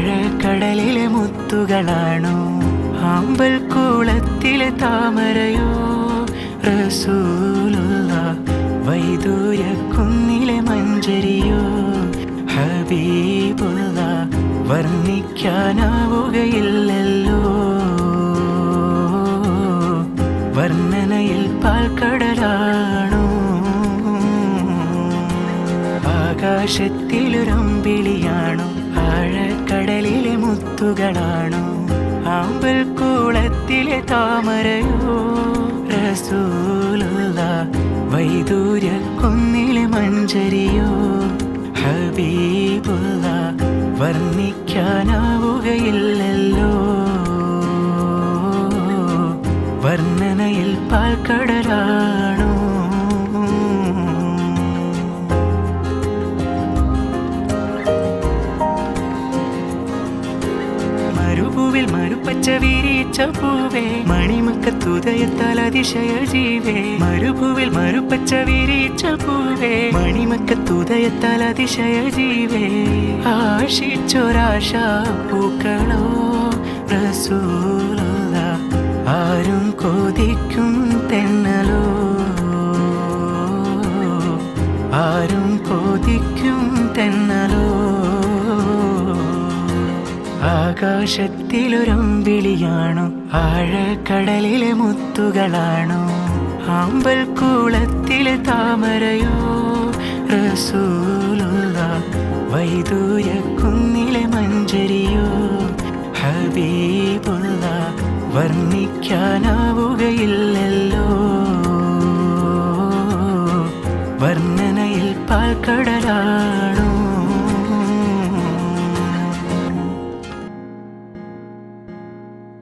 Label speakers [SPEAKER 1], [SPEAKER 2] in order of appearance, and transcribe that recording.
[SPEAKER 1] ആഴക്കടലിലെ മുത്തുകളാണോ, ആമ്പൽ കൂളത്തിലെ താമരയോ, റസൂലുള്ള വൈദൂര്യക്കുന്നിലെ മഞ്ചരിയോ, ഹബീബുള്ള വർണ്ണിക്കാനാവുകയില്ലല്ലോ, വർണ്ണനയിൽ പാൽക്കടലാണോ, ആകാശത്തിലൊരമ്പിളിയാണോ, ആഴക്കടലിലെ മുത്തുകളാണോ, ആമ്പൽ കൂളത്തിലെ താമരയോ, റസൂലുള്ള വൈദൂര്യക്കുന്നിലെ മഞ്ചരിയോ, ഹബീബുള്ള വർണ്ണിക്കാനാവുകയില്ലല്ലോ, വർണ്ണനയിൽ പാൽക്കടലാണോ. മരുഭൂവിൽ മരുപ്പച്ച വിരിച്ച പൂവേ, മണിമക്കത്തുദയത്താൽ അതിശയ ജീവേ, മരുഭൂവിൽ മരുപ്പച്ച വിരിച്ച പൂവേ, മണിമക്കത്തുദയത്താൽ അതിശയ ജീവേ, ആശിച്ചൊരാശാ പൂക്കളോ, റസൂലുള്ള ആരും കൊതിക്കും തെന്നലോ, ആരും കൊതിക്കും തെന്നലോ, ആകാശത്തിലൊരമ്പിളിയാണോ, ആഴക്കടലിലെ മുത്തുകളാണോ, ആമ്പൽ കൂളത്തിലെ താമരയോ, റസൂലുള്ള വൈദൂര്യക്കുന്നിലെ മഞ്ചരിയോ, ഹബീബുള്ള വർണ്ണിക്കാനാവുകയില്ലല്ലോ, വർണ്ണനയിൽ പാൽക്കടലാണോ.